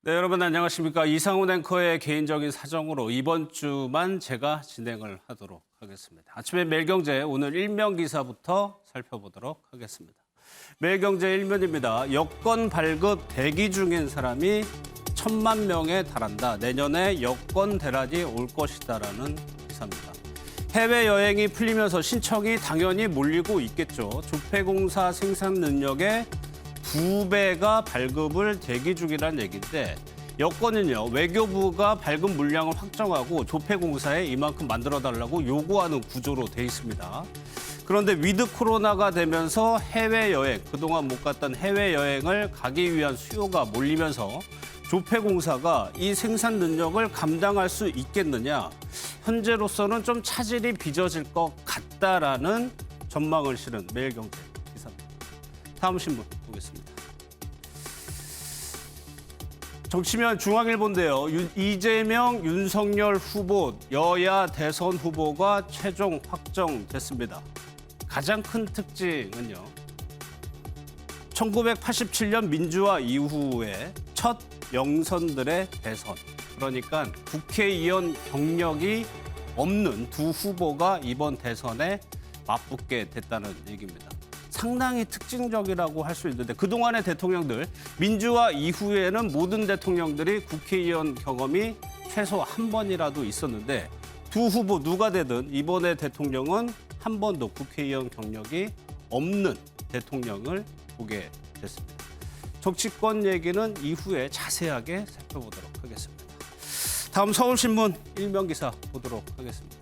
네, 여러분 안녕하십니까. 이상훈 앵커의 개인적인 사정으로 이번 주만 제가 진행을 하도록 하겠습니다. 아침에 매일경제 오늘 일면 기사부터 살펴보도록 하겠습니다. 매일경제 1면입니다. 여권 발급 대기 중인 사람이 1,000만 명에 달한다. 내년에 여권 대란이 올 것이다라는 기사입니다. 해외여행이 풀리면서 신청이 당연히 몰리고 있겠죠. 조폐공사 생산 능력의 2배가 발급을 대기 중이라는 얘기인데 여권은요, 외교부가 발급 물량을 확정하고 조폐공사에 이만큼 만들어달라고 요구하는 구조로 돼 있습니다. 그런데 위드 코로나가 되면서 해외여행, 그동안 못 갔던 해외여행을 가기 위한 수요가 몰리면서 조폐공사가 이 생산 능력을 감당할 수 있겠느냐, 현재로서는 좀 차질이 빚어질 것 같다라는 전망을 실은 매일경제 기사입니다. 다음 신문 보겠습니다. 정치면 중앙일보인데요. 이재명, 윤석열 후보, 여야 대선 후보가 최종 확정됐습니다. 가장 큰 특징은요, 1987년 민주화 이후에 첫 영선들의 대선, 그러니까 국회의원 경력이 없는 두 후보가 이번 대선에 맞붙게 됐다는 얘기입니다. 상당히 특징적이라고 할 수 있는데 그동안의 대통령들, 민주화 이후에는 모든 대통령들이 국회의원 경험이 최소 한 번이라도 있었는데 두 후보 누가 되든 이번에 대통령은 한 번도 국회의원 경력이 없는 대통령을 보게 됐습니다. 정치권 얘기는 이후에 자세하게 살펴보도록 하겠습니다. 다음 서울신문 일면 기사 보도록 하겠습니다.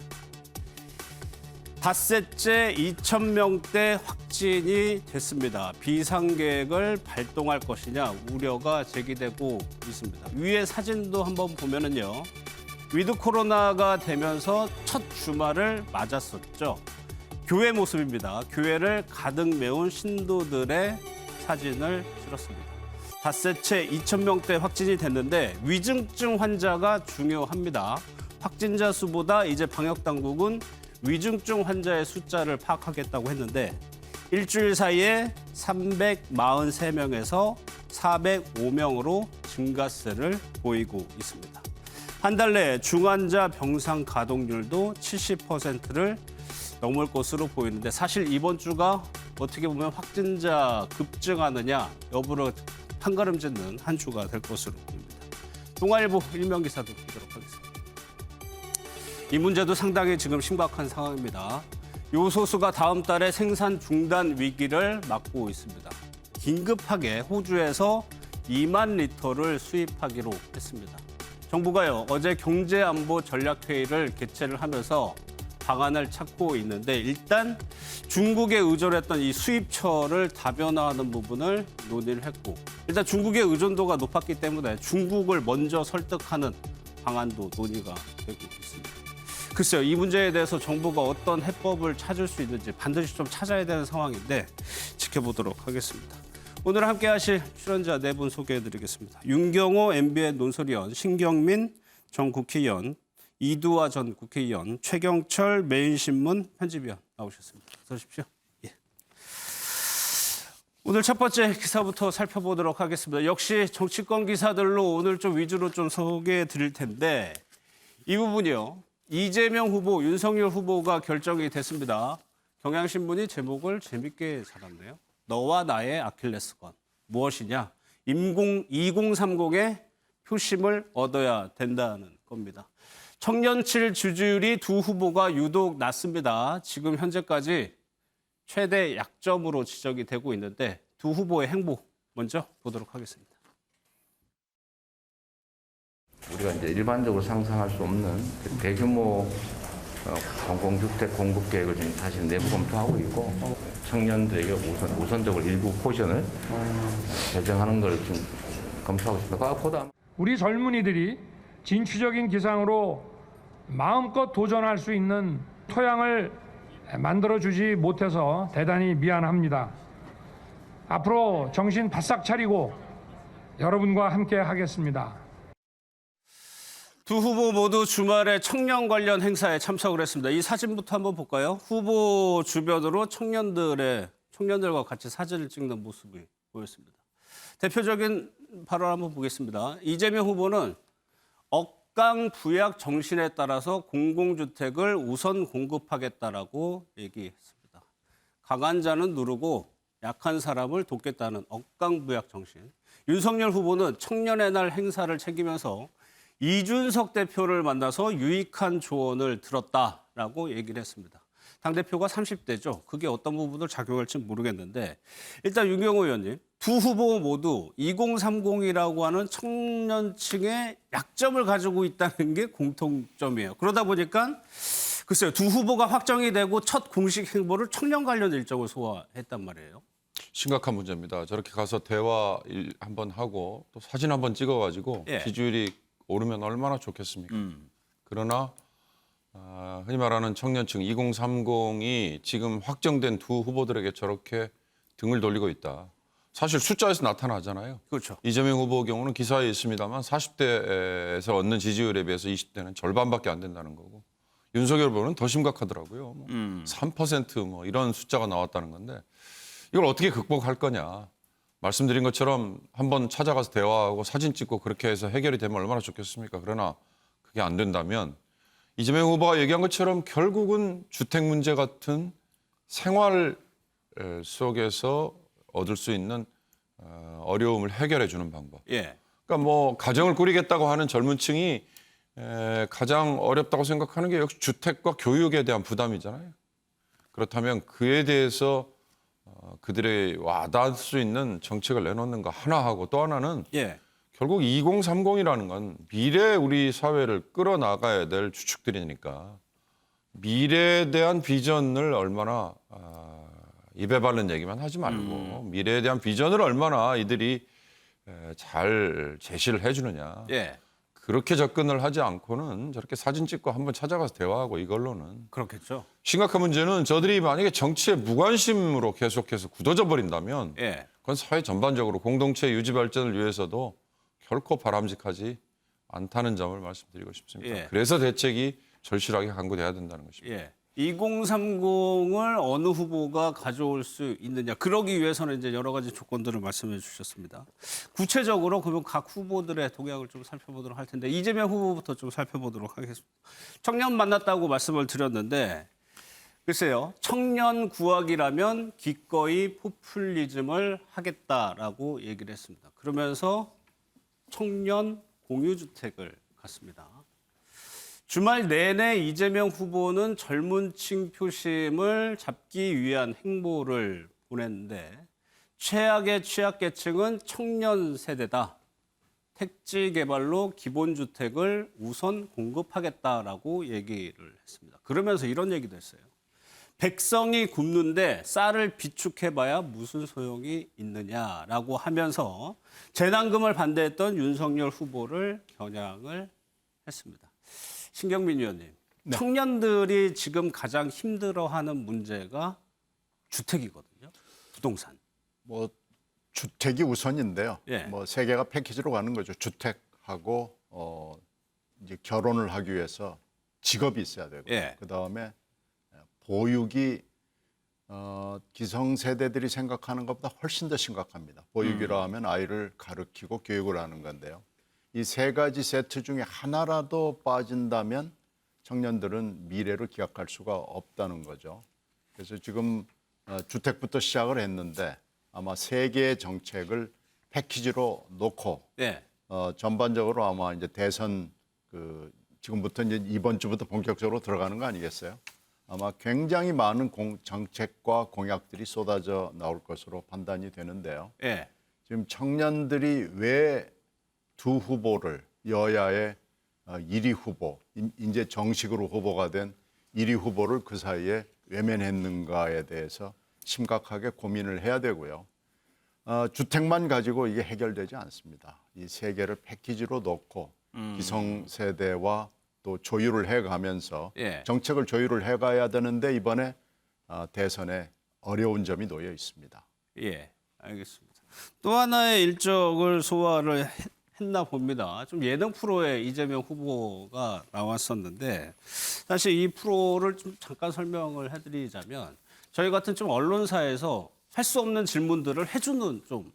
닷새째 2,000명대 확진이 됐습니다. 비상계획을 발동할 것이냐 우려가 제기되고 있습니다. 위에 사진도 한번 보면은요, 위드 코로나가 되면서 첫 주말을 맞았었죠. 교회 모습입니다. 교회를 가득 메운 신도들의 사진을 실었습니다. 닷새째 2,000명대 확진이 됐는데 위중증 환자가 중요합니다. 확진자 수보다 이제 방역당국은 위중증 환자의 숫자를 파악하겠다고 했는데 일주일 사이에 343명에서 405명으로 증가세를 보이고 있습니다. 한 달 내에 중환자 병상 가동률도 70%를 넘을 것으로 보이는데 사실 이번 주가 어떻게 보면 확진자 급증하느냐 여부를 판가름짓는 한 주가 될 것으로 보입니다. 동아일보 일면 기사도 보도록 하겠습니다. 이 문제도 상당히 지금 심각한 상황입니다. 요소수가 다음 달에 생산 중단 위기를 맞고 있습니다. 긴급하게 호주에서 2만 리터를 수입하기로 했습니다. 정부가요, 어제 경제안보 전략회의를 개최를 하면서 방안을 찾고 있는데 일단 중국에 의존했던 이 수입처를 다변화하는 부분을 논의를 했고 일단 중국의 의존도가 높았기 때문에 중국을 먼저 설득하는 방안도 논의가 되고 있습니다. 글쎄요, 이 문제에 대해서 정부가 어떤 해법을 찾을 수 있는지 반드시 좀 찾아야 되는 상황인데 지켜보도록 하겠습니다. 오늘 함께 하실 출연자 네 분 소개해드리겠습니다. 윤경호 MBN 논설위원, 신경민 전 국회의원, 이두화 전 국회의원, 최경철 매일신문 편집위원 나오셨습니다. 어서 오십시오. 예. 오늘 첫 번째 기사부터 살펴보도록 하겠습니다. 역시 정치권 기사들로 오늘 좀 위주로 좀 소개해 드릴 텐데 이 부분이요. 이재명 후보, 윤석열 후보가 결정이 됐습니다. 경향신문이 제목을 재밌게 잡았네요. 너와 나의 아킬레스건. 무엇이냐? 2030의 표심을 얻어야 된다는 겁니다. 청년층 지지율이 두 후보가 유독 낮습니다. 지금 현재까지 최대 약점으로 지적이 되고 있는데 두 후보의 행보 먼저 보도록 하겠습니다. 우리가 이제 일반적으로 상상할 수 없는 대규모 공공주택 공급 계획을 지금 다시 내부 검토하고 있고 청년들에게 우선적으로 일부 포션을 배정하는 걸 지금 검토하고 있습니다. 그것보다 우리 젊은이들이 진취적인 기상으로 마음껏 도전할 수 있는 토양을 만들어주지 못해서 대단히 미안합니다. 앞으로 정신 바싹 차리고 여러분과 함께 하겠습니다. 두 후보 모두 주말에 청년 관련 행사에 참석을 했습니다. 이 사진부터 한번 볼까요? 후보 주변으로 청년들과 같이 사진을 찍는 모습이 보였습니다. 대표적인 발언 한번 보겠습니다. 이재명 후보는 억강 부약 정신에 따라서 공공주택을 우선 공급하겠다라고 얘기했습니다. 강한 자는 누르고 약한 사람을 돕겠다는 억강 부약 정신. 윤석열 후보는 청년의 날 행사를 챙기면서 이준석 대표를 만나서 유익한 조언을 들었다라고 얘기를 했습니다. 당대표가 30대죠. 그게 어떤 부분을 작용할지 모르겠는데 일단 윤경호 의원님, 두 후보 모두 2030이라고 하는 청년층의 약점을 가지고 있다는 게 공통점이에요. 그러다 보니까 글쎄요, 두 후보가 확정이 되고 첫 공식 행보를 청년 관련 일정을 소화했단 말이에요. 심각한 문제입니다. 저렇게 가서 대화 한번 하고 또 사진 한번 찍어가지고 예. 지지율이 오르면 얼마나 좋겠습니까? 그러나 흔히 말하는 청년층 2030이 지금 확정된 두 후보들에게 저렇게 등을 돌리고 있다. 사실 숫자에서 나타나잖아요. 그렇죠. 이재명 후보 경우는 기사에 있습니다만 40대에서 얻는 지지율에 비해서 20대는 절반밖에 안 된다는 거고 윤석열 후보는 더 심각하더라고요. 3% 이런 숫자가 나왔다는 건데 이걸 어떻게 극복할 거냐. 말씀드린 것처럼 한번 찾아가서 대화하고 사진 찍고 그렇게 해서 해결이 되면 얼마나 좋겠습니까? 그러나 그게 안 된다면 이재명 후보가 얘기한 것처럼 결국은 주택 문제 같은 생활 속에서 얻을 수 있는 어려움을 해결해 주는 방법. 예. 그러니까 뭐 가정을 꾸리겠다고 하는 젊은 층이 가장 어렵다고 생각하는 게 역시 주택과 교육에 대한 부담이잖아요. 그렇다면 그에 대해서 그들의 와닿을 수 있는 정책을 내놓는 거 하나 하고 또 하나는 예. 결국 2030이라는 건 미래 우리 사회를 끌어나가야 될 주축들이니까 미래에 대한 비전을 얼마나 입에 바른 얘기만 하지 말고 미래에 대한 비전을 얼마나 이들이 잘 제시를 해주느냐. 예. 그렇게 접근을 하지 않고는 저렇게 사진 찍고 한번 찾아가서 대화하고 이걸로는 그렇겠죠. 심각한 문제는 저들이 만약에 정치에 무관심으로 계속해서 굳어져 버린다면 예. 그건 사회 전반적으로 공동체 유지 발전을 위해서도 결코 바람직하지 않다는 점을 말씀드리고 싶습니다. 예. 그래서 대책이 절실하게 강구돼야 된다는 것입니다. 예. 2030을 어느 후보가 가져올 수 있느냐. 그러기 위해서는 이제 여러 가지 조건들을 말씀해 주셨습니다. 구체적으로 그러면 각 후보들의 동향을 좀 살펴보도록 할 텐데 이재명 후보부터 좀 살펴보도록 하겠습니다. 청년 만났다고 말씀을 드렸는데 글쎄요. 청년 구학이라면 기꺼이 포퓰리즘을 하겠다라고 얘기를 했습니다. 그러면서 청년 공유주택을 갔습니다. 주말 내내 이재명 후보는 젊은 층 표심을 잡기 위한 행보를 보냈는데 최악의 취약계층은 청년 세대다. 택지 개발로 기본주택을 우선 공급하겠다라고 얘기를 했습니다. 그러면서 이런 얘기도 했어요. 백성이 굶는데 쌀을 비축해봐야 무슨 소용이 있느냐라고 하면서 재난금을 반대했던 윤석열 후보를 겨냥을 했습니다. 신경민 의원님, 네. 청년들이 지금 가장 힘들어하는 문제가 주택이거든요. 부동산. 뭐 주택이 우선인데요. 예. 뭐 세 개가 패키지로 가는 거죠. 주택하고 이제 결혼을 하기 위해서 직업이 있어야 되고, 예. 그 다음에 보육이 기성세대들이 생각하는 것보다 훨씬 더 심각합니다. 보육이라 하면 아이를 가르치고 교육을 하는 건데요. 이 세 가지 세트 중에 하나라도 빠진다면 청년들은 미래를 기약할 수가 없다는 거죠. 그래서 지금 주택부터 시작을 했는데 아마 세 개의 정책을 패키지로 놓고 네. 전반적으로 아마 이제 대선 지금부터 이제 이번 주부터 본격적으로 들어가는 거 아니겠어요? 아마 굉장히 많은 정책과 공약들이 쏟아져 나올 것으로 판단이 되는데요. 네. 지금 청년들이 왜 두 후보를 여야의 1위 후보, 이제 정식으로 후보가 된 1위 후보를 그 사이에 외면했는가에 대해서 심각하게 고민을 해야 되고요. 주택만 가지고 이게 해결되지 않습니다. 이 세 개를 패키지로 놓고 기성세대와 또 조율을 해가면서 예. 정책을 조율을 해가야 되는데 이번에 대선에 어려운 점이 놓여 있습니다. 예, 알겠습니다. 또 하나의 일정을 소화를 했나 봅니다. 좀 예능 프로에 이재명 후보가 나왔었는데 사실 이 프로를 좀 잠깐 설명을 해드리자면 저희 같은 좀 언론사에서 할 수 없는 질문들을 해주는 좀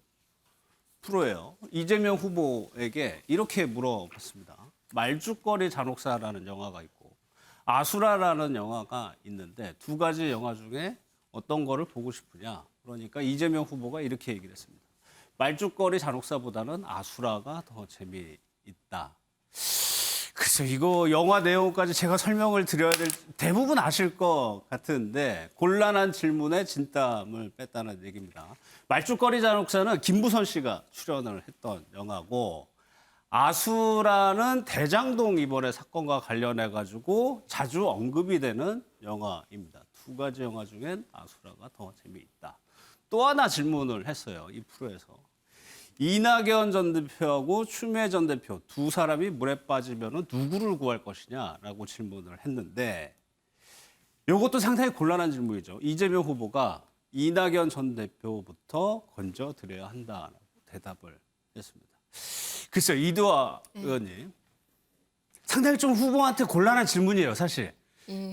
프로예요. 이재명 후보에게 이렇게 물어봤습니다. 말죽거리 잔혹사라는 영화가 있고 아수라라는 영화가 있는데 두 가지 영화 중에 어떤 거를 보고 싶으냐. 그러니까 이재명 후보가 이렇게 얘기를 했습니다. 말죽거리 잔혹사보다는 아수라가 더 재미있다. 글쎄 이거 영화 내용까지 제가 설명을 드려야 될 대부분 아실 것 같은데 곤란한 질문에 진땀을 뺐다는 얘기입니다. 말죽거리 잔혹사는 김부선 씨가 출연을 했던 영화고 아수라는 대장동 이번에 사건과 관련해 가지고 자주 언급이 되는 영화입니다. 두 가지 영화 중엔 아수라가 더 재미있다. 또 하나 질문을 했어요. 이 프로에서. 이낙연 전 대표하고 추미애 전 대표 두 사람이 물에 빠지면 누구를 구할 것이냐라고 질문을 했는데 이것도 상당히 곤란한 질문이죠. 이재명 후보가 이낙연 전 대표부터 건져드려야 한다라고 대답을 했습니다. 글쎄요. 이두아 의원님. 상당히 좀 후보한테 곤란한 질문이에요, 사실.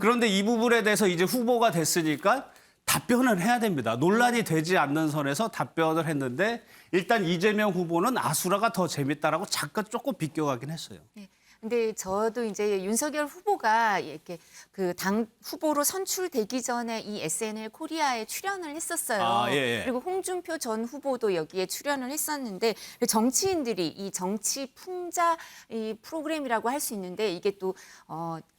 그런데 이 부분에 대해서 이제 후보가 됐으니까 답변을 해야 됩니다. 논란이 되지 않는 선에서 답변을 했는데 일단 이재명 후보는 아수라가 더 재밌다라고 잠깐 조금 비껴가긴 했어요. 네. 근데 저도 이제 윤석열 후보가 이렇게 그 당 후보로 선출되기 전에 이 SNL 코리아에 출연을 했었어요. 아, 예, 예. 그리고 홍준표 전 후보도 여기에 출연을 했었는데 정치인들이 이 정치 풍자 이 프로그램이라고 할 수 있는데 이게 또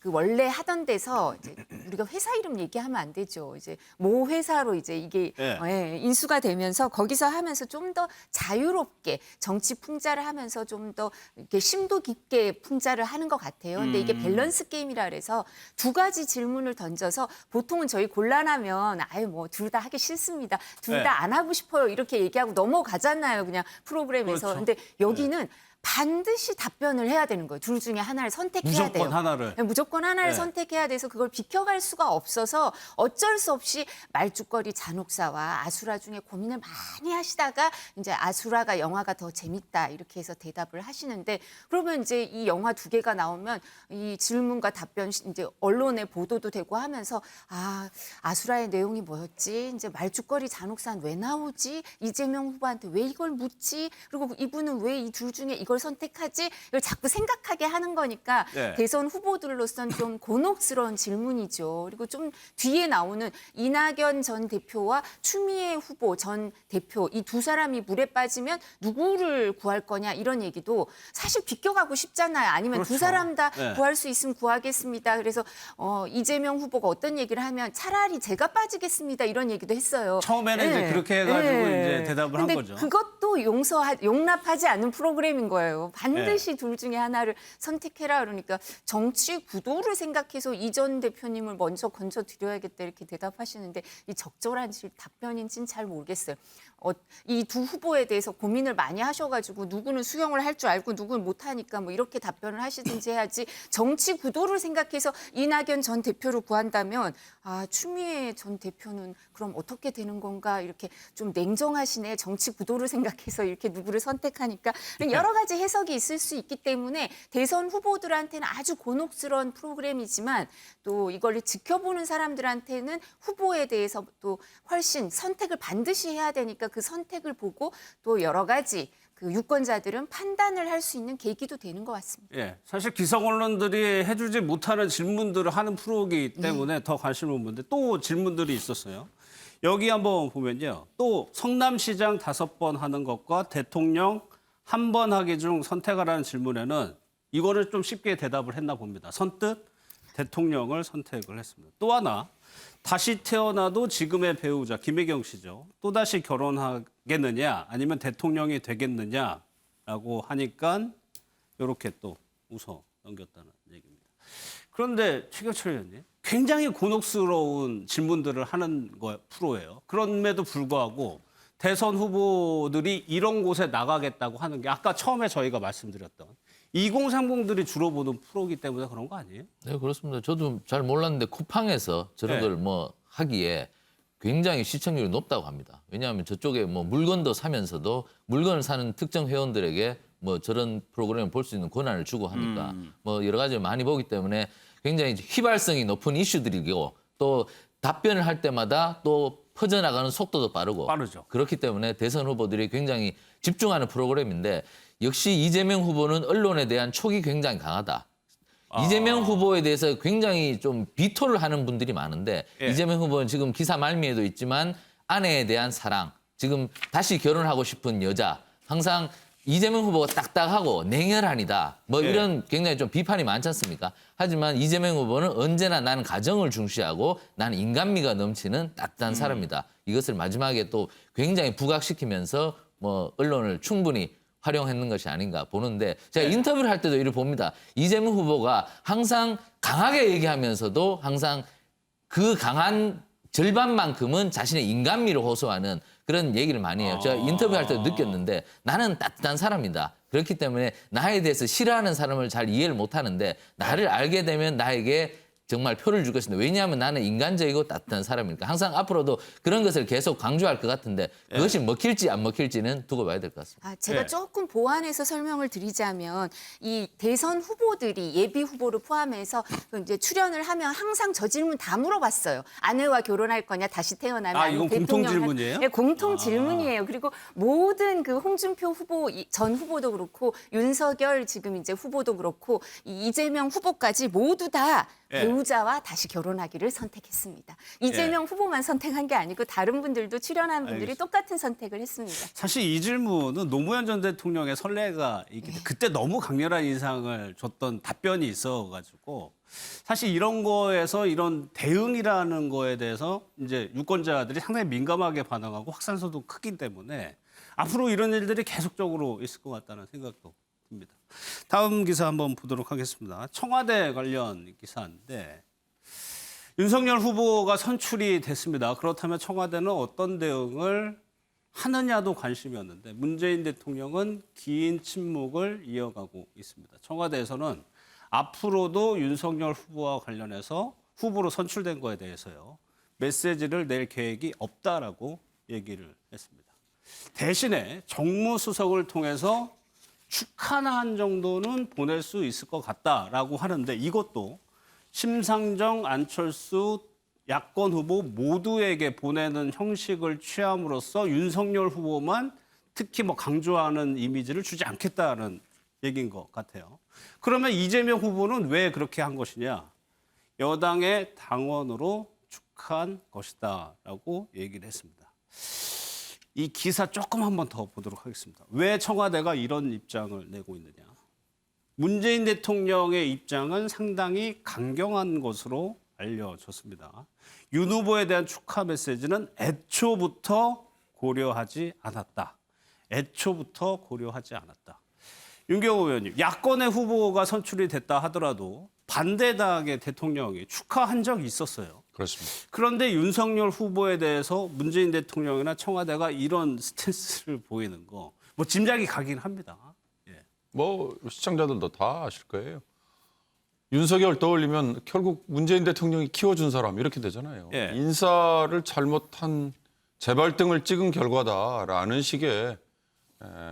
그 원래 하던 데서 이제 우리가 회사 이름 얘기하면 안 되죠. 이제 모 회사로 이제 이게 예. 인수가 되면서 거기서 하면서 좀 더 자유롭게 정치 풍자를 하면서 좀 더 이렇게 심도 깊게 풍자를 하는 것 같아요. 근데 이게 밸런스 게임이라 그래서 두 가지 질문을 던져서 보통은 저희 곤란하면 아유 뭐 둘 다 하기 싫습니다. 둘 다 안 하고 싶어요. 이렇게 얘기하고 넘어가잖아요. 그냥 프로그램에서. 그렇죠. 근데 여기는 반드시 답변을 해야 되는 거예요. 둘 중에 하나를 선택해야 돼요. 무조건 하나를. 네, 무조건 하나를 네. 선택해야 돼서 그걸 비켜갈 수가 없어서 어쩔 수 없이 말죽거리 잔혹사와 아수라 중에 고민을 많이 하시다가 이제 아수라가 영화가 더 재밌다 이렇게 해서 대답을 하시는데 그러면 이제 이 영화 두 개가 나오면 이 질문과 답변 이제 언론에 보도도 되고 하면서 아수라의 내용이 뭐였지? 이제 말죽거리 잔혹사는 왜 나오지? 이재명 후보한테 왜 이걸 묻지? 그리고 이분은 왜 이 둘 중에 이걸 선택하지? 이걸 자꾸 생각하게 하는 거니까 네. 대선 후보들로서는 좀 곤혹스러운 질문이죠. 그리고 좀 뒤에 나오는 이낙연 전 대표와 추미애 후보 전 대표 이 두 사람이 물에 빠지면 누구를 구할 거냐 이런 얘기도 사실 비껴가고 싶잖아요. 아니면 그렇죠. 두 사람 다 네. 구할 수 있으면 구하겠습니다. 그래서 이재명 후보가 어떤 얘기를 하면 차라리 제가 빠지겠습니다. 이런 얘기도 했어요. 처음에는 이제 그렇게 해가지고 이제 대답을 한 근데 거죠. 그것도 용납하지 않는 프로그램인 거예요. 반드시 둘 중에 하나를 선택해라 그러니까 정치 구도를 생각해서 이 전 대표님을 먼저 건져드려야겠다 이렇게 대답하시는데 이 적절한 답변인지는 잘 모르겠어요. 이 두 후보에 대해서 고민을 많이 하셔가지고 누구는 수용을 할 줄 알고 누구는 못하니까 뭐 이렇게 답변을 하시든지 해야지 정치 구도를 생각해서 이낙연 전 대표를 구한다면 추미애 전 대표는 그럼 어떻게 되는 건가 이렇게 좀 냉정하시네 정치 구도를 생각해서 이렇게 누구를 선택하니까 여러 가지 해석이 있을 수 있기 때문에 대선 후보들한테는 아주 곤혹스러운 프로그램이지만 또 이걸 지켜보는 사람들한테는 후보에 대해서 또 훨씬 선택을 반드시 해야 되니까 그 선택을 보고 또 여러 가지 그 유권자들은 판단을 할 수 있는 계기도 되는 것 같습니다. 예, 사실 기성 언론들이 해주지 못하는 질문들을 하는 프로이기 때문에 더 관심을 보는데 또 질문들이 있었어요. 여기 한번 보면요. 또 성남시장 5번 하는 것과 대통령 1번 하기 중 선택하라는 질문에는 이거를 좀 쉽게 대답을 했나 봅니다. 선뜻 대통령을 선택을 했습니다. 또 하나 다시 태어나도 지금의 배우자 김혜경 씨죠. 또다시 결혼하겠느냐 아니면 대통령이 되겠느냐라고 하니까 이렇게 또 웃어 넘겼다는 얘기입니다. 그런데 최경철 의원님 굉장히 곤혹스러운 질문들을 하는 프로예요. 그럼에도 불구하고 대선 후보들이 이런 곳에 나가겠다고 하는 게 아까 처음에 저희가 말씀드렸던 2030들이 주로 보는 프로이기 때문에 그런 거 아니에요? 네, 그렇습니다. 저도 잘 몰랐는데 쿠팡에서 저런 네. 걸 뭐 하기에 굉장히 시청률이 높다고 합니다. 왜냐하면 저쪽에 뭐 물건도 사면서도 물건을 사는 특정 회원들에게 뭐 저런 프로그램을 볼 수 있는 권한을 주고 하니까 뭐 여러 가지 많이 보기 때문에 굉장히 휘발성이 높은 이슈들이고 또 답변을 할 때마다 또 퍼져나가는 속도도 빠르고 빠르죠. 그렇기 때문에 대선 후보들이 굉장히 집중하는 프로그램인데 역시 이재명 후보는 언론에 대한 촉이 굉장히 강하다. 이재명 후보에 대해서 굉장히 좀 비토를 하는 분들이 많은데 예. 이재명 후보는 지금 기사 말미에도 있지만 아내에 대한 사랑, 지금 다시 결혼하고 싶은 여자, 항상 이재명 후보가 딱딱하고 냉혈한이다. 뭐 예. 이런 굉장히 좀 비판이 많지 않습니까? 하지만 이재명 후보는 언제나 나는 가정을 중시하고 나는 인간미가 넘치는 따뜻한 사람이다. 이것을 마지막에 또 굉장히 부각시키면서 뭐 언론을 충분히 활용했는 것이 아닌가 보는데 제가 인터뷰를 할 때도 이를 봅니다. 이재명 후보가 항상 강하게 얘기하면서도 항상 그 강한 절반만큼은 자신의 인간미를 호소하는 그런 얘기를 많이 해요. 제가 인터뷰할 때도 느꼈는데 나는 따뜻한 사람이다. 그렇기 때문에 나에 대해서 싫어하는 사람을 잘 이해를 못하는데 나를 알게 되면 나에게 정말 표를 줄 것인데 왜냐하면 나는 인간적이고 따뜻한 사람이니까 항상 앞으로도 그런 것을 계속 강조할 것 같은데 그것이 먹힐지 안 먹힐지는 두고 봐야 될 것 같습니다. 제가 네. 조금 보완해서 설명을 드리자면 이 대선 후보들이 예비 후보를 포함해서 이제 출연을 하면 항상 저 질문 다 물어봤어요. 아내와 결혼할 거냐, 다시 태어나면 이건 공통 대통령 질문이에요? 네, 공통 질문이에요. 그리고 모든 그 홍준표 후보 전 후보도 그렇고 윤석열 지금 이제 후보도 그렇고 이재명 후보까지 모두 다 예. 배우자와 다시 결혼하기를 선택했습니다. 이재명 후보만 선택한 게 아니고 다른 분들도 출연한 분들이 알겠습니다. 똑같은 선택을 했습니다. 사실 이 질문은 노무현 전 대통령의 선례가 있기 때문에 그때 너무 강렬한 인상을 줬던 답변이 있어가지고 사실 이런 거에서 이런 대응이라는 거에 대해서 이제 유권자들이 상당히 민감하게 반응하고 확산소도 크기 때문에 앞으로 이런 일들이 계속적으로 있을 것 같다는 생각도 듭니다. 다음 기사 한번 보도록 하겠습니다. 청와대 관련 기사인데 윤석열 후보가 선출이 됐습니다. 그렇다면 청와대는 어떤 대응을 하느냐도 관심이었는데 문재인 대통령은 긴 침묵을 이어가고 있습니다. 청와대에서는 앞으로도 윤석열 후보와 관련해서 후보로 선출된 거에 대해서요. 메시지를 낼 계획이 없다라고 얘기를 했습니다. 대신에 정무수석을 통해서 축하한 정도는 보낼 수 있을 것 같다라고 하는데 이것도 심상정, 안철수 야권 후보 모두에게 보내는 형식을 취함으로써 윤석열 후보만 특히 뭐 강조하는 이미지를 주지 않겠다는 얘기인 것 같아요. 그러면 이재명 후보는 왜 그렇게 한 것이냐? 여당의 당원으로 축하한 것이다라고 얘기를 했습니다. 이 기사 조금 한번 더 보도록 하겠습니다. 왜 청와대가 이런 입장을 내고 있느냐? 문재인 대통령의 입장은 상당히 강경한 것으로 알려졌습니다. 윤 후보에 대한 축하 메시지는 애초부터 고려하지 않았다. 애초부터 고려하지 않았다. 윤경호 의원님, 야권의 후보가 선출이 됐다 하더라도 반대당의 대통령이 축하한 적이 있었어요. 그렇습니다. 그런데 윤석열 후보에 대해서 문재인 대통령이나 청와대가 이런 스탠스를 보이는 거, 뭐 짐작이 가긴 합니다. 예. 뭐 시청자들도 다 아실 거예요. 윤석열 떠올리면 결국 문재인 대통령이 키워준 사람 이렇게 되잖아요. 예. 인사를 잘못한 재발등을 찍은 결과다라는 식의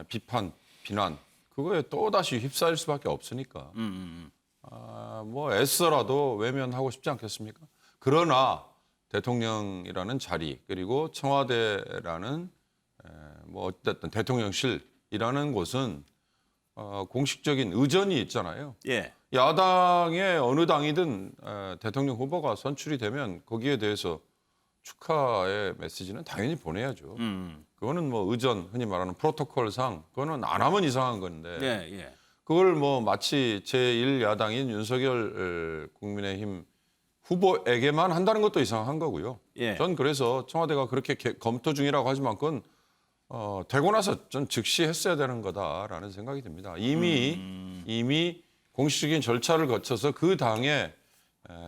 비판, 비난 그거에 또다시 휩싸일 수밖에 없으니까 뭐 애써라도 외면하고 싶지 않겠습니까? 그러나 대통령이라는 자리 그리고 청와대라는 뭐 어쨌든 대통령실이라는 곳은 공식적인 의전이 있잖아요. 예. 야당의 어느 당이든 대통령 후보가 선출이 되면 거기에 대해서 축하의 메시지는 당연히 보내야죠. 그거는 뭐 의전, 흔히 말하는 프로토콜상 그거는 안 하면 이상한 건데 예, 예. 그걸 뭐 마치 제1야당인 윤석열 국민의힘 후보에게만 한다는 것도 이상한 거고요. 예. 전 그래서 청와대가 그렇게 검토 중이라고 하지만 그건 되고 나서 전 즉시 했어야 되는 거다라는 생각이 듭니다. 이미 공식적인 절차를 거쳐서 그 당의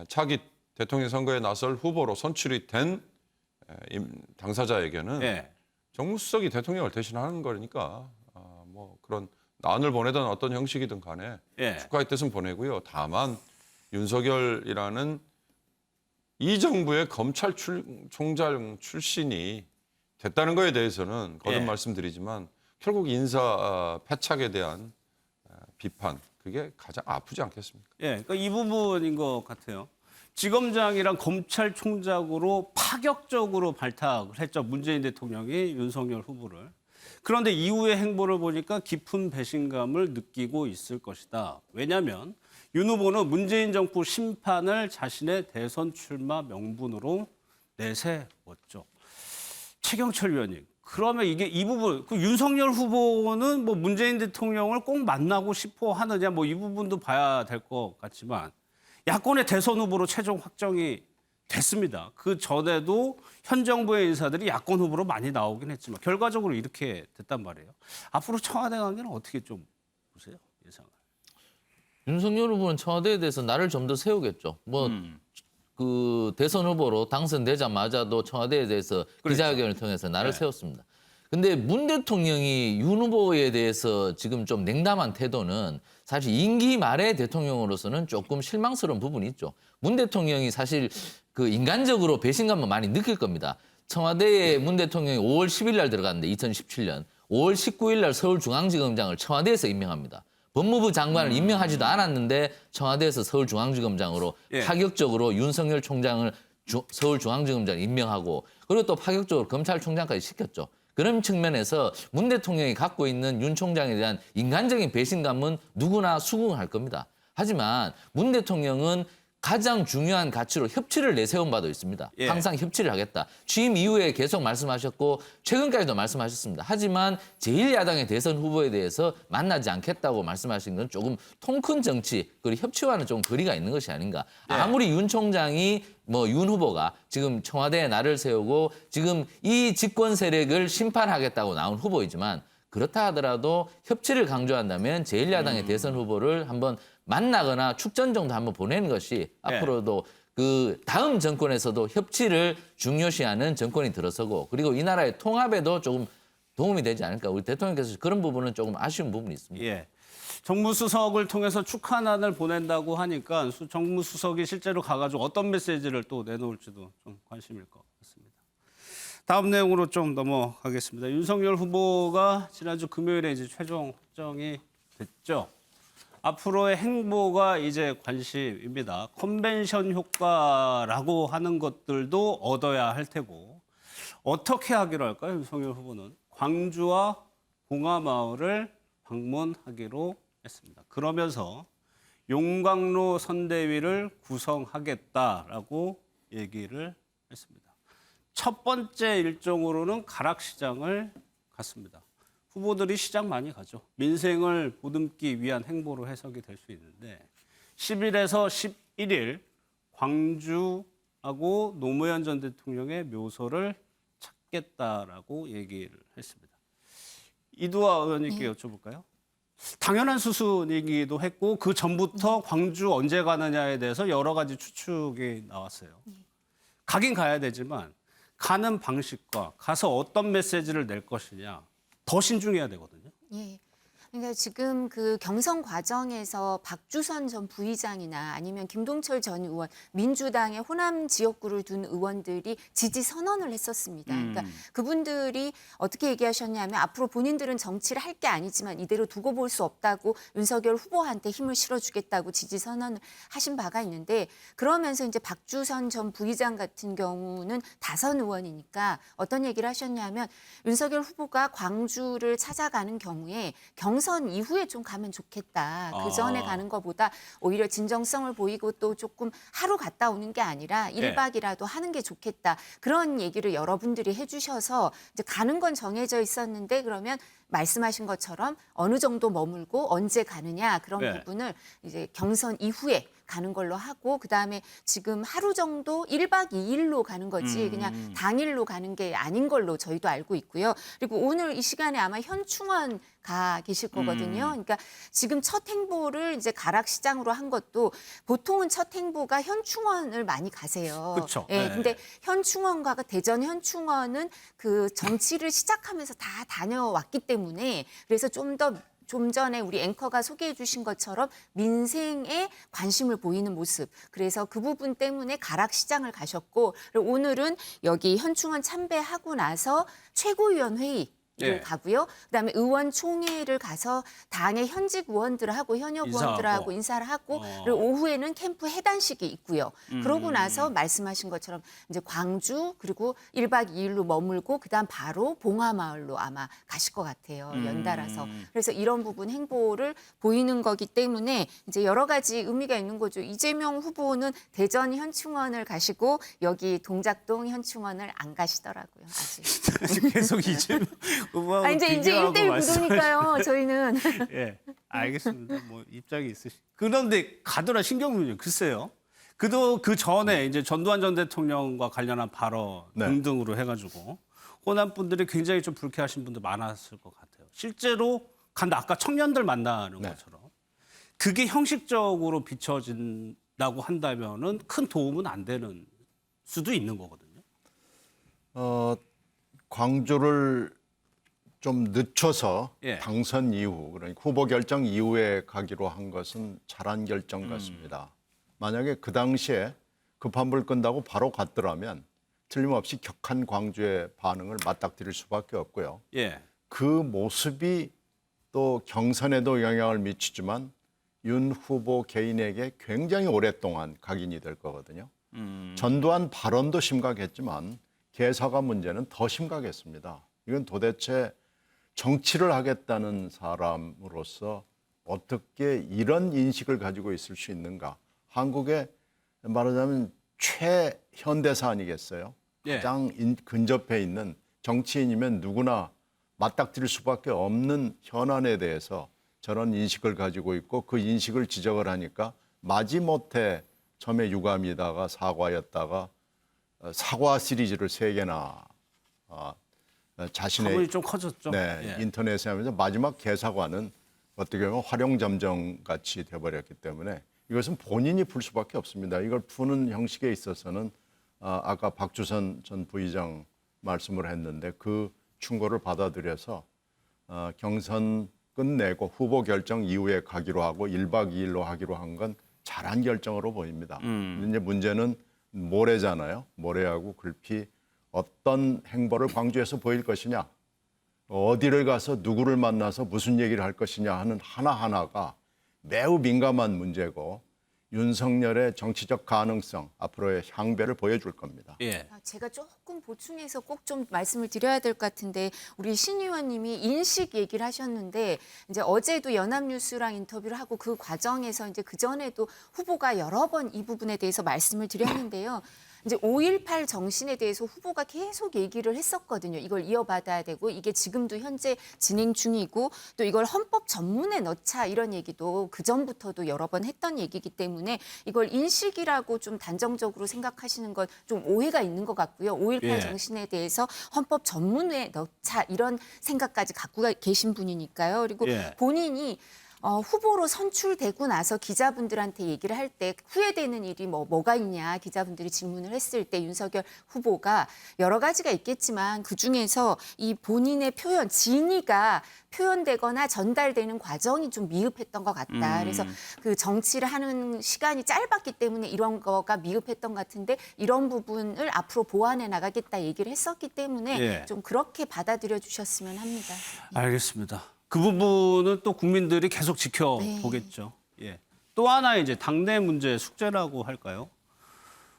차기 대통령 선거에 나설 후보로 선출이 된 당사자에게는 예. 정무수석이 대통령을 대신하는 거니까 뭐 그런 난을 보내든 어떤 형식이든 간에 예. 축하의 뜻은 보내고요. 다만 윤석열이라는 이 정부의 검찰총장 출신이 됐다는 거에 대해서는 거듭 예. 말씀드리지만 결국 인사 패착에 대한 비판 그게 가장 아프지 않겠습니까? 예. 그러니까 이 부분인 것 같아요. 지검장이랑 검찰총장으로 파격적으로 발탁을 했죠. 문재인 대통령이 윤석열 후보를. 그런데 이후의 행보를 보니까 깊은 배신감을 느끼고 있을 것이다. 왜냐하면 윤 후보는 문재인 정부 심판을 자신의 대선 출마 명분으로 내세웠죠. 최경철 위원님, 그러면 이게 이 부분, 그 윤석열 후보는 뭐 문재인 대통령을 꼭 만나고 싶어 하느냐, 뭐 이 부분도 봐야 될 것 같지만 야권의 대선 후보로 최종 확정이 됐습니다. 그 전에도 현 정부의 인사들이 야권 후보로 많이 나오긴 했지만 결과적으로 이렇게 됐단 말이에요. 앞으로 청와대 관계는 어떻게 좀 보세요? 예상을. 윤석열 후보는 청와대에 대해서 나를 좀 더 세우겠죠. 뭐 그 대선 후보로 당선되자마자도 청와대에 대해서 기자회견을 통해서 나를 세웠습니다. 근데 문 대통령이 윤 후보에 대해서 지금 좀 냉담한 태도는 사실 임기 말에 대통령으로서는 조금 실망스러운 부분이 있죠. 문 대통령이 사실 그 인간적으로 배신감을 많이 느낄 겁니다. 청와대에 문 대통령이 5월 10일 날 들어갔는데 2017년 5월 19일 날 서울중앙지검장을 청와대에서 임명합니다. 법무부 장관을 임명하지도 않았는데 청와대에서 서울중앙지검장으로 파격적으로 윤석열 총장을 서울중앙지검장을 임명하고 그리고 또 파격적으로 검찰총장까지 시켰죠. 그런 측면에서 문 대통령이 갖고 있는 윤 총장에 대한 인간적인 배신감은 누구나 수긍할 겁니다. 하지만 문 대통령은 가장 중요한 가치로 협치를 내세운 바도 있습니다. 항상 협치를 하겠다. 취임 이후에 계속 말씀하셨고 최근까지도 말씀하셨습니다. 하지만 제1야당의 대선 후보에 대해서 만나지 않겠다고 말씀하신 건 조금 통 큰 정치 그리고 협치와는 좀 거리가 있는 것이 아닌가. 아무리 윤 총장이 뭐 윤 후보가 지금 청와대에 나를 세우고 지금 이 집권 세력을 심판하겠다고 나온 후보이지만 그렇다 하더라도 협치를 강조한다면 제1야당의 대선 후보를 한번 만나거나 축전 정도 한번 보내는 것이 앞으로도 그 다음 정권에서도 협치를 중요시하는 정권이 들어서고 그리고 이 나라의 통합에도 조금 도움이 되지 않을까. 우리 대통령께서 그런 부분은 조금 아쉬운 부분이 있습니다. 예. 정무수석을 통해서 축하난을 보낸다고 하니까 정무수석이 실제로 가가지고 어떤 메시지를 또 내놓을지도 좀 관심일 것 같습니다. 다음 내용으로 좀 넘어가겠습니다. 윤석열 후보가 지난주 금요일에 이제 최종 확정이 됐죠. 앞으로의 행보가 이제 관심입니다. 컨벤션 효과라고 하는 것들도 얻어야 할 테고 어떻게 하기로 할까요? 윤석열 후보는 광주와 봉하마을을 방문하기로 했습니다. 그러면서 용광로 선대위를 구성하겠다라고 얘기를 했습니다. 첫 번째 일정으로는 가락시장을 갔습니다. 후보들이 시장 많이 가죠. 민생을 보듬기 위한 행보로 해석이 될 수 있는데 10일에서 11일 광주하고 노무현 전 대통령의 묘소를 찾겠다라고 얘기를 했습니다. 이두화 의원님께 여쭤볼까요? 당연한 수순이기도 했고 그 전부터 광주 언제 가느냐에 대해서 여러 가지 추측이 나왔어요. 가긴 가야 되지만 가는 방식과 가서 어떤 메시지를 낼 것이냐 더 신중해야 되거든요. 예. 그러니까 지금 그 경선 과정에서 박주선 전 부의장이나 아니면 김동철 전 의원, 민주당의 호남 지역구를 둔 의원들이 지지 선언을 했었습니다. 그러니까 그분들이 어떻게 얘기하셨냐면 앞으로 본인들은 정치를 할 게 아니지만 이대로 두고 볼 수 없다고 윤석열 후보한테 힘을 실어주겠다고 지지 선언을 하신 바가 있는데 그러면서 이제 박주선 전 부의장 같은 경우는 다선 의원이니까 어떤 얘기를 하셨냐면 윤석열 후보가 광주를 찾아가는 경우에 경선 이후에 좀 가면 좋겠다. 그 전에 가는 것보다 오히려 진정성을 보이고 또 조금 하루 갔다 오는 게 아니라 1박이라도 하는 게 좋겠다. 그런 얘기를 여러분들이 해주셔서 이제 가는 건 정해져 있었는데 그러면 말씀하신 것처럼 어느 정도 머물고 언제 가느냐 그런 부분을 이제 경선 이후에 가는 걸로 하고 그다음에 지금 하루 정도 1박 2일로 가는 거지 그냥 당일로 가는 게 아닌 걸로 저희도 알고 있고요. 그리고 오늘 이 시간에 아마 현충원 가 계실 거거든요. 그러니까 지금 첫 행보를 이제 가락시장으로 한 것도 보통은 첫 행보가 현충원을 많이 가세요. 그렇죠. 예, 근데 현충원과 대전 현충원은 그 정치를 시작하면서 다 다녀왔기 때문에 그래서 좀 전에 우리 앵커가 소개해 주신 것처럼 민생에 관심을 보이는 모습. 그래서 그 부분 때문에 가락시장을 가셨고 오늘은 여기 현충원 참배하고 나서 최고위원 회의 예. 가고요. 그다음에 의원총회를 가서 당의 현직 의원들하고 현역 인사하고. 의원들하고 인사를 하고 그리고 오후에는 캠프 해단식이 있고요. 그러고 나서 말씀하신 것처럼 이제 광주 그리고 1박 2일로 머물고 그다음 바로 봉화마을로 아마 가실 것 같아요. 연달아서. 그래서 이런 부분 행보를 보이는 거기 때문에 이제 여러 가지 의미가 있는 거죠. 이재명 후보는 대전 현충원을 가시고 여기 동작동 현충원을 안 가시더라고요. 아직. 계속 이재명 후보하고 이제 비교하고 1대1 말씀하시- 구도니까요. 저희는. 예, 알겠습니다. 뭐 입장이 있으시. 그런데 가더라 신경문제 글쎄요. 그도 그 전에 이제 전두환 전 대통령과 관련한 발언 네. 등등으로 해가지고 호남 분들이 굉장히 좀 불쾌하신 분들 많았을 것 같아요. 실제로 간다 아까 청년들 만나는 네. 것처럼 그게 형식적으로 비춰진다고 한다면은 큰 도움은 안 되는 수도 있는 거거든요. 광주를 좀 늦춰서 예. 당선 이후, 그러니까 후보 결정 이후에 가기로 한 것은 잘한 결정 같습니다. 만약에 그 당시에 급한 불 끈다고 바로 갔더라면 틀림없이 격한 광주의 반응을 맞닥뜨릴 수밖에 없고요. 예. 그 모습이 또 경선에도 영향을 미치지만 윤 후보 개인에게 굉장히 오랫동안 각인이 될 거거든요. 전두환 발언도 심각했지만 개사가 문제는 더 심각했습니다. 이건 도대체 정치를 하겠다는 사람으로서 어떻게 이런 인식을 가지고 있을 수 있는가. 한국의 말하자면 최현대사 아니겠어요? 예. 가장 근접해 있는 정치인이면 누구나 맞닥뜨릴 수밖에 없는 현안에 대해서 저런 인식을 가지고 있고 그 인식을 지적을 하니까 마지못해 처음에 유감이다가 사과였다가 사과 시리즈를 3개나 자신의 화분이 좀 커졌죠. 네, 예. 인터넷에 하면서 마지막 개사과는 어떻게 보면 활용점정 같이 돼버렸기 때문에 이것은 본인이 풀 수밖에 없습니다. 이걸 푸는 형식에 있어서는 아까 박주선 전 부의장 말씀을 했는데 그 충고를 받아들여서 경선 끝내고 후보 결정 이후에 가기로 하고 1박 2일로 하기로 한 건 잘한 결정으로 보입니다. 이제 문제는 모레잖아요. 모레하고 글피 어떤 행보를 광주에서 보일 것이냐, 어디를 가서 누구를 만나서 무슨 얘기를 할 것이냐 하는 하나하나가 매우 민감한 문제고 윤석열의 정치적 가능성, 앞으로의 향배를 보여줄 겁니다. 예. 제가 조금 보충해서 꼭 좀 말씀을 드려야 될 것 같은데 우리 신 의원님이 인식 얘기를 하셨는데 이제 어제도 연합뉴스랑 인터뷰를 하고 그 과정에서 이제 그 전에도 후보가 여러 번 이 부분에 대해서 말씀을 드렸는데요. 이제 5.18 정신에 대해서 후보가 계속 얘기를 했었거든요. 이걸 이어받아야 되고 이게 지금도 현재 진행 중이고 또 이걸 헌법 전문에 넣자 이런 얘기도 그전부터도 여러 번 했던 얘기이기 때문에 이걸 인식이라고 좀 단정적으로 생각하시는 건 좀 오해가 있는 것 같고요. 5.18 예. 정신에 대해서 헌법 전문에 넣자 이런 생각까지 갖고 계신 분이니까요. 그리고 예. 본인이 후보로 선출되고 나서 기자분들한테 얘기를 할 때 후회되는 일이 뭐가 있냐 기자분들이 질문을 했을 때 윤석열 후보가 여러 가지가 있겠지만 그중에서 이 본인의 표현, 진의가 표현되거나 전달되는 과정이 좀 미흡했던 것 같다. 그래서 그 정치를 하는 시간이 짧았기 때문에 이런 거가 미흡했던 것 같은데 이런 부분을 앞으로 보완해 나가겠다 얘기를 했었기 때문에 예. 좀 그렇게 받아들여 주셨으면 합니다. 알겠습니다. 그 부분은 또 국민들이 계속 지켜보겠죠. 예. 또 하나 이제 당내 문제 숙제라고 할까요?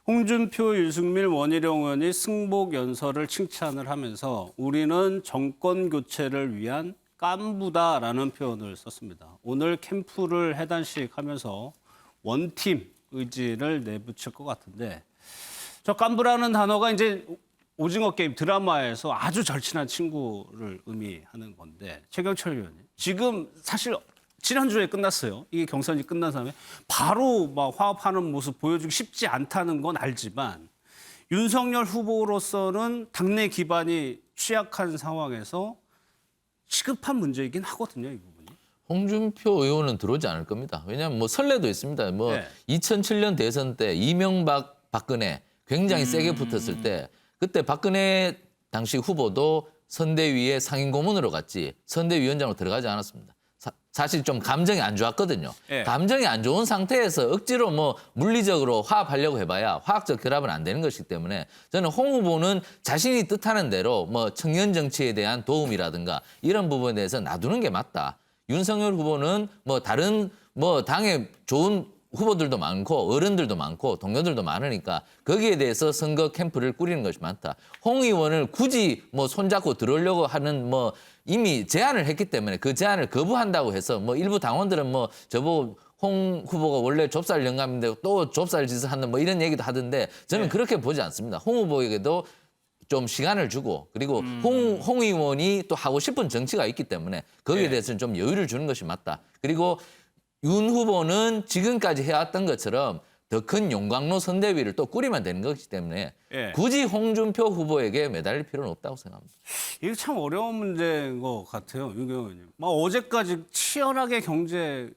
홍준표, 유승민, 원희룡 의원이 승복 연설을 칭찬을 하면서 우리는 정권 교체를 위한 깐부다라는 표현을 썼습니다. 오늘 캠프를 해단식 하면서 원팀 의지를 내비칠 것 같은데 저 깐부라는 단어가 이제 오징어 게임 드라마에서 아주 절친한 친구를 의미하는 건데 최경철 의원님 지금 사실 지난주에 끝났어요. 이게 경선이 끝난 다음에 바로 막 화합하는 모습 보여주기 쉽지 않다는 건 알지만 윤석열 후보로서는 당내 기반이 취약한 상황에서 시급한 문제이긴 하거든요. 이 부분이. 홍준표 의원은 들어오지 않을 겁니다. 왜냐하면 뭐 선례도 있습니다. 뭐 네. 2007년 대선 때 이명박, 박근혜 굉장히 세게 붙었을 때 그때 박근혜 당시 후보도 선대위의 상임 고문으로 갔지 선대위원장으로 들어가지 않았습니다. 사실 좀 감정이 안 좋았거든요. 예. 감정이 안 좋은 상태에서 억지로 뭐 물리적으로 화합하려고 해봐야 화학적 결합은 안 되는 것이기 때문에 저는 홍 후보는 자신이 뜻하는 대로 뭐 청년 정치에 대한 도움이라든가 이런 부분에 대해서 놔두는 게 맞다. 윤석열 후보는 뭐 다른 뭐 당에 좋은 후보들도 많고 어른들도 많고 동료들도 많으니까 거기에 대해서 선거 캠프를 꾸리는 것이 많다. 홍 의원을 굳이 뭐 손잡고 들어오려고 하는 뭐 이미 제안을 했기 때문에 그 제안을 거부한다고 해서 뭐 일부 당원들은 뭐 저보고 홍 후보가 원래 좁쌀 영감인데 또 좁쌀 짓을 하는 뭐 이런 얘기도 하던데 저는 그렇게 보지 않습니다. 홍 후보에게도 좀 시간을 주고 그리고 홍 의원이 또 하고 싶은 정치가 있기 때문에 거기에 대해서는 좀 여유를 주는 것이 맞다. 그리고 윤 후보는 지금까지 해왔던 것처럼 더 큰 용광로 선대위를 또 꾸리면 되는 것이기 때문에 예. 굳이 홍준표 후보에게 매달릴 필요는 없다고 생각합니다. 이게 참 어려운 문제인 것 같아요, 윤 의원님. 막 어제까지 치열했죠.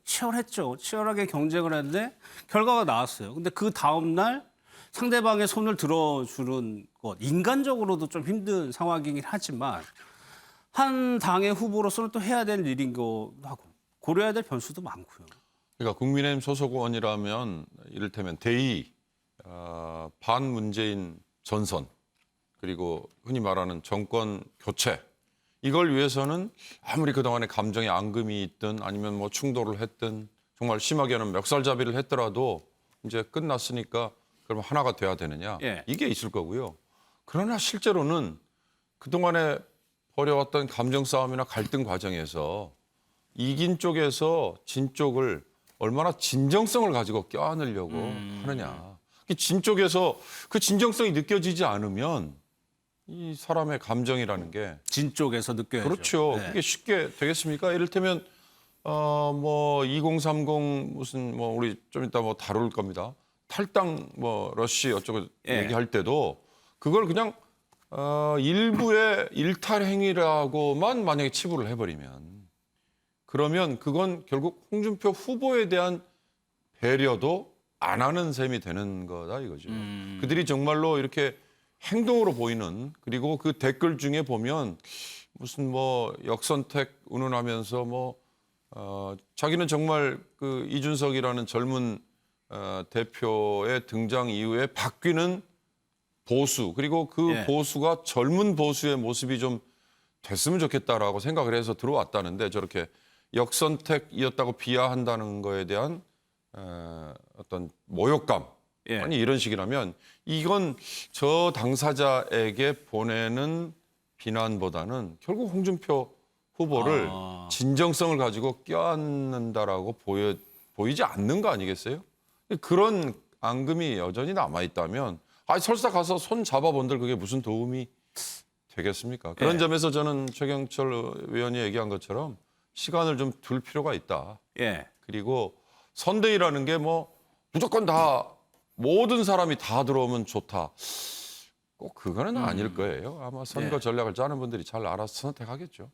치열하게 경쟁을 했는데 결과가 나왔어요. 근데 그 다음 날 상대방의 손을 들어주는 것, 인간적으로도 좀 힘든 상황이긴 하지만 한 당의 후보로서는 또 해야 될 일인 거도 하고 고려해야 될 변수도 많고요. 그러니까 국민의힘 소속 의원이라면 이를테면 대의, 반문재인 전선, 그리고 흔히 말하는 정권 교체, 이걸 위해서는 아무리 그동안에 감정의 앙금이 있든 아니면 뭐 충돌을 했든 정말 심하게는 멱살잡이를 했더라도 이제 끝났으니까 그럼 하나가 돼야 되느냐, 예. 이게 있을 거고요. 그러나 실제로는 그동안에 벌여왔던 감정 싸움이나 갈등 과정에서 이긴 쪽에서 진 쪽을 얼마나 진정성을 가지고 껴안으려고 하느냐. 진 쪽에서 그 진정성이 느껴지지 않으면 이 사람의 감정이라는 게 진 쪽에서 느껴야죠. 그렇죠. 네. 그게 쉽게 되겠습니까? 이를테면 뭐 2030 무슨 뭐 우리 좀 이따 뭐 다룰 겁니다. 탈당 뭐 러시 어쩌고 예. 얘기할 때도 그걸 그냥 일부의 일탈 행위라고만 만약에 치부를 해버리면 그러면 그건 결국 홍준표 후보에 대한 배려도 안 하는 셈이 되는 거다 이거죠. 그들이 정말로 이렇게 행동으로 보이는 그리고 그 댓글 중에 보면 무슨 뭐 역선택 운운하면서 뭐 자기는 정말 그 이준석이라는 젊은 대표의 등장 이후에 바뀌는 보수 그리고 그 예. 보수가 젊은 보수의 모습이 좀 됐으면 좋겠다라고 생각을 해서 들어왔다는데 저렇게 역선택이었다고 비하한다는 거에 대한 어떤 모욕감 예. 아니 이런 식이라면 이건 저 당사자에게 보내는 비난보다는 결국 홍준표 후보를 진정성을 가지고 껴안는다라고 보이지 않는 거 아니겠어요? 그런 앙금이 여전히 남아있다면 설사 가서 손 잡아본들 그게 무슨 도움이 되겠습니까? 그런 예. 점에서 저는 최경철 의원이 얘기한 것처럼 시간을 좀 둘 필요가 있다. 예. 그리고 선대위라는 게 뭐 무조건 다 모든 사람이 다 들어오면 좋다. 꼭 그거는 아닐 거예요. 아마 선거 네. 전략을 짜는 분들이 잘 알아서 선택하겠죠.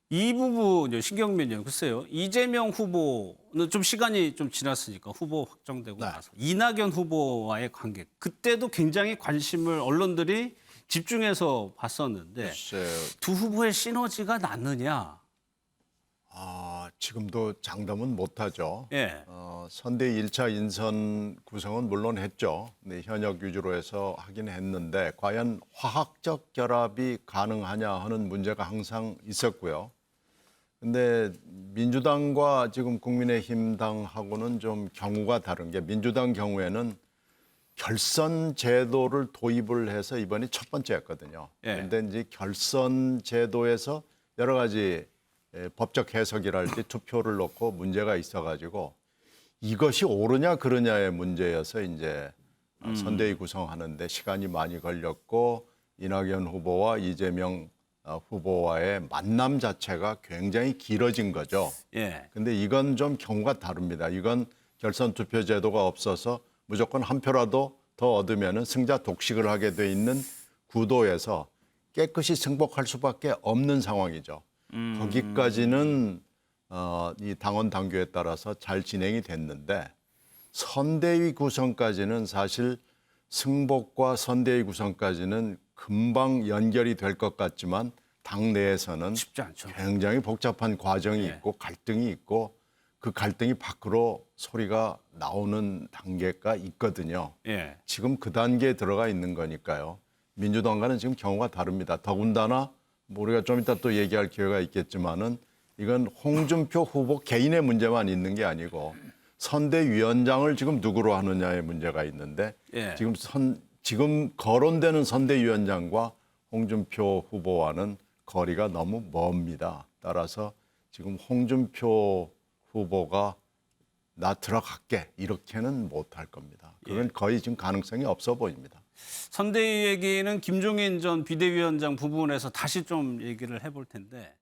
이 부분 신경민 의원 글쎄요. 이재명 후보는 좀 시간이 좀 지났으니까 후보 확정되고 나서 이낙연 후보와의 관계 그때도 굉장히 관심을 언론들이 집중해서 봤었는데 글쎄요. 두 후보의 시너지가 났느냐? 지금도 장담은 못하죠. 예. 선대 1차 인선 구성은 물론 했죠. 근데 현역 위주로 해서 하긴 했는데 과연 화학적 결합이 가능하냐 하는 문제가 항상 있었고요. 근데 민주당과 지금 국민의힘 당하고는 좀 경우가 다른 게 민주당 경우에는 결선 제도를 도입을 해서 이번이 첫 번째였거든요. 예. 그런데 이제 결선 제도에서 여러 가지 법적 해석이랄지 투표를 놓고 문제가 있어가지고 이것이 옳으냐 그르냐의 문제여서 이제 선대위 구성하는데 시간이 많이 걸렸고 이낙연 후보와 이재명 후보와의 만남 자체가 굉장히 길어진 거죠. 예. 근데 이건 좀 경우가 다릅니다. 이건 결선 투표 제도가 없어서 무조건 한 표라도 더 얻으면 승자 독식을 하게 돼 있는 구도에서 깨끗이 승복할 수밖에 없는 상황이죠. 거기까지는 이 당원 당규에 따라서 잘 진행이 됐는데 선대위 구성까지는 사실 승복과 선대위 구성까지는 금방 연결이 될 것 같지만 당 내에서는 쉽지 않죠. 굉장히 복잡한 과정이 예. 있고 갈등이 있고 그 갈등이 밖으로 소리가 나오는 단계가 있거든요. 예. 지금 그 단계에 들어가 있는 거니까요. 민주당과는 지금 경우가 다릅니다. 더군다나 뭐 우리가 좀 이따 또 얘기할 기회가 있겠지만은 이건 홍준표 후보 개인의 문제만 있는 게 아니고 선대위원장을 지금 누구로 하느냐의 문제가 있는데 예. 지금 거론되는 선대위원장과 홍준표 후보와는 거리가 너무 멉니다. 따라서 지금 홍준표 후보가 나 들어갈게 이렇게는 못할 겁니다. 그건 거의 지금 가능성이 없어 보입니다. 선대위 얘기는 김종인 전 비대위원장 부분에서 다시 좀 얘기를 해볼 텐데